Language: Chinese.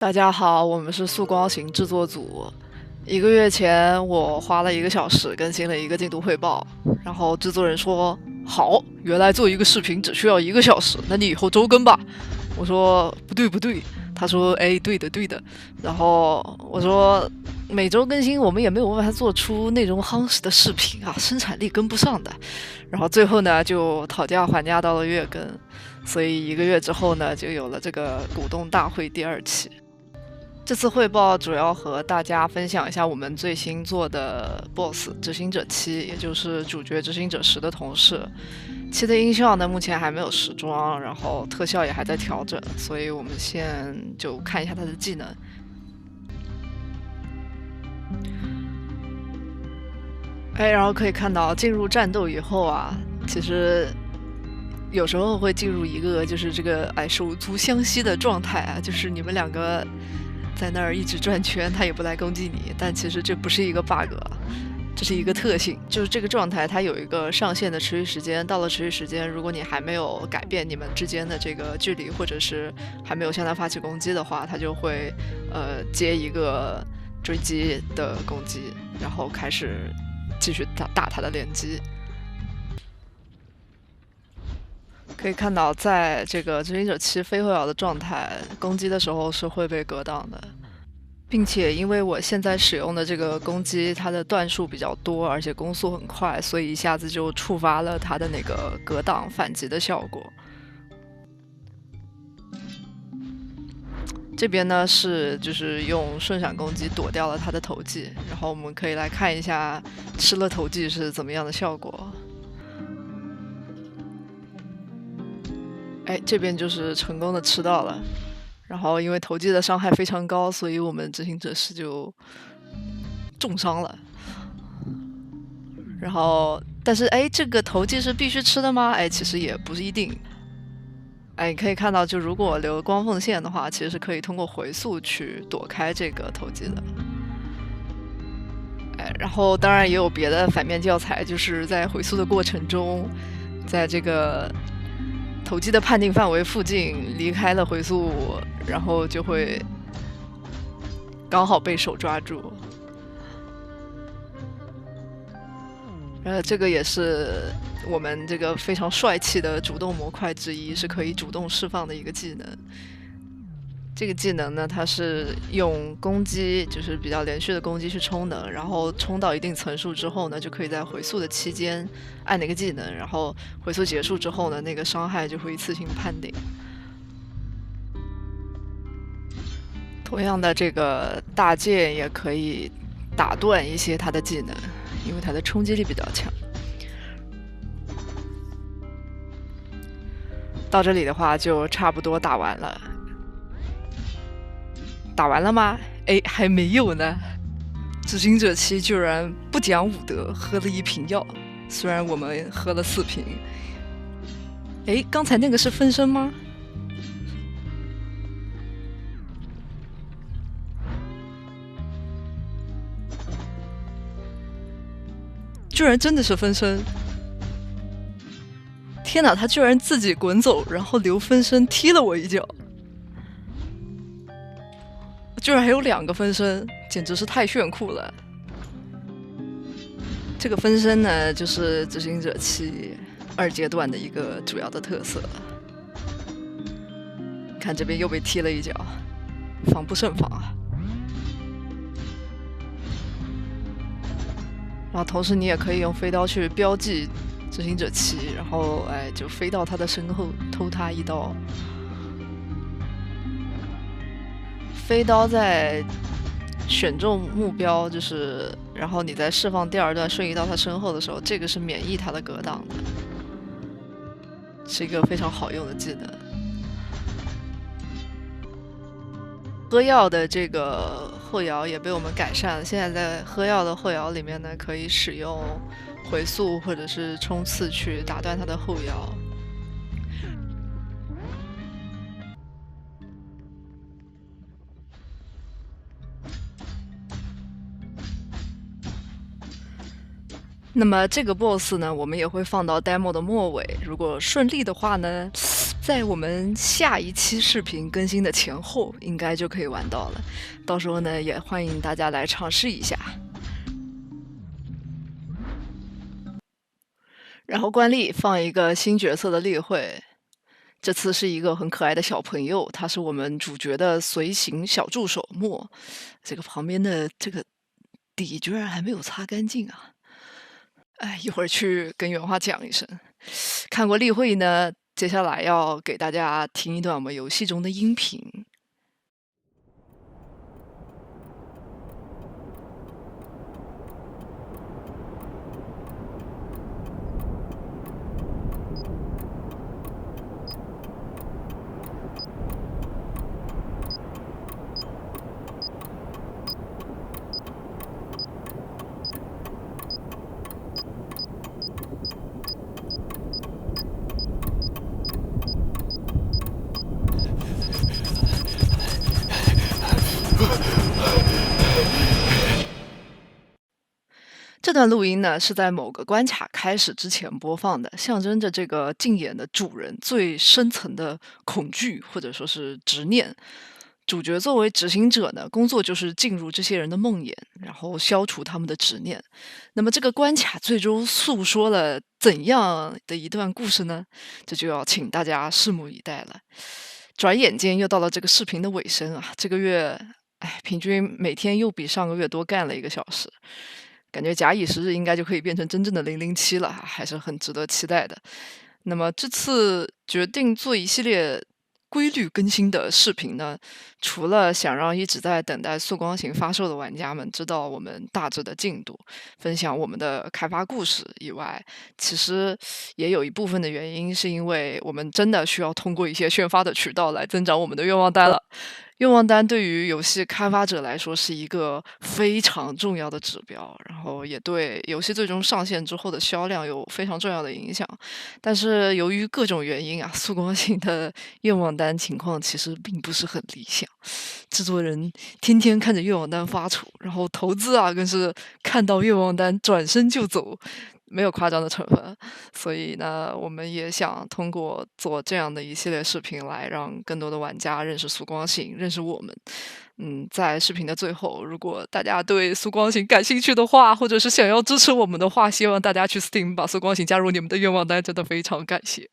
大家好，我们是速光行制作组。1个月前，我花了1个小时更新了一个进度汇报，然后制作人说：“好，原来做一个视频只需要1个小时，那你以后周更吧。”我说：“不对不对。”他说：“哎，对的对的。”然后我说：“每周更新，我们也没有办法做出内容夯实的视频啊，生产力跟不上的。”然后最后呢，就讨价还价到了月更，所以1个月之后呢，就有了这个股东大会第2期。这次汇报主要和大家分享一下我们最新做的 BOSS 执行者7，也就是主角执行者10的同事。7的音效呢，目前还没有时装，然后特效也还在调整，所以我们先就看一下他的技能。然后可以看到进入战斗以后啊，其实有时候会进入一个就是这个手足相吸的状态啊，就是你们两个在那儿一直转圈，他也不来攻击你，但其实这不是一个 bug， 这是一个特性，就是这个状态它有一个上限的持续时间，到了持续时间，如果你还没有改变你们之间的这个距离，或者是还没有向他发起攻击的话，他就会接一个追击的攻击，然后开始继续打他的连击。可以看到，在这个执行者7非后摇的状态，攻击的时候是会被格挡的，并且因为我现在使用的这个攻击，它的段数比较多，而且攻速很快，所以一下子就触发了它的那个格挡反击的效果。这边呢是就是用瞬闪攻击躲掉了他的投技，然后我们可以来看一下吃了投技是怎么样的效果。这边就是成功的吃到了，然后因为投技的伤害非常高，所以我们执行者10就重伤了。然后但是这个投技是必须吃的吗？其实也不是一定。你可以看到，就如果留光缝线的话，其实是可以通过回速去躲开这个投技的。然后当然也有别的反面教材，就是在回速的过程中，在这个投技的判定范围附近离开了回速，然后就会刚好被手抓住。这个也是我们这个非常帅气的主动模块之一，是可以主动释放的一个技能。这个技能呢，它是用攻击，就是比较连续的攻击去充能，然后充到一定层数之后呢，就可以在回速的期间按那个技能，然后回速结束之后呢，那个伤害就会一次性判定。同样的，这个大剑也可以打断一些它的技能，因为它的冲击力比较强。到这里的话就差不多打完了。打完了吗？还没有呢。执行者7居然不讲武德，喝了1瓶药，虽然我们喝了4瓶。刚才那个是分身吗？居然真的是分身！天哪，他居然自己滚走，然后留分身踢了我一脚。居然还有2个分身，简直是太炫酷了。这个分身呢，就是执行者7 2阶段的一个主要的特色。看这边又被踢了一脚，防不胜防啊。然后同时你也可以用飞刀去标记执行者7，然后就飞到他的身后偷他一刀。飞刀在选中目标，就是然后你在释放第2段瞬移到他身后的时候，这个是免疫他的格挡的，是一个非常好用的技能。喝药的这个后摇也被我们改善了，现在在喝药的后摇里面呢，可以使用回速或者是冲刺去打断他的后摇。那么这个 BOSS 呢，我们也会放到 demo 的末尾，如果顺利的话呢，在我们下一期视频更新的前后，应该就可以玩到了。到时候呢，也欢迎大家来尝试一下。然后惯例放一个新角色的例会，这次是一个很可爱的小朋友，他是我们主角的随行小助手莫。这个旁边的这个底居然还没有擦干净啊！哎，一会儿去跟原画讲一声。看过例会呢，接下来要给大家听一段我们游戏中的音频。这段录音呢，是在某个关卡开始之前播放的，象征着这个竞演的主人最深层的恐惧或者说是执念。主角作为执行者呢，工作就是进入这些人的梦魇，然后消除他们的执念。那么这个关卡最终诉说了怎样的一段故事呢？这就要请大家拭目以待了。转眼间又到了这个视频的尾声啊，这个月，哎，平均每天又比上个月多干了1个小时。感觉假以时日应该就可以变成真正的007了，还是很值得期待的。那么这次决定做一系列规律更新的视频呢，除了想让一直在等待速光行发售的玩家们知道我们大致的进度，分享我们的开发故事以外，其实也有一部分的原因是因为我们真的需要通过一些宣发的渠道来增长我们的愿望单了。愿望单对于游戏开发者来说是一个非常重要的指标，然后也对游戏最终上线之后的销量有非常重要的影响。但是由于各种原因啊，速光行的愿望单情况其实并不是很理想。制作人天天看着愿望单发愁，然后投资啊更是看到愿望单转身就走，没有夸张的成分。所以呢，我们也想通过做这样的一系列视频来让更多的玩家认识速光行，认识我们。在视频的最后，如果大家对速光行感兴趣的话，或者是想要支持我们的话，希望大家去 Steam 把速光行加入你们的愿望单，真的非常感谢。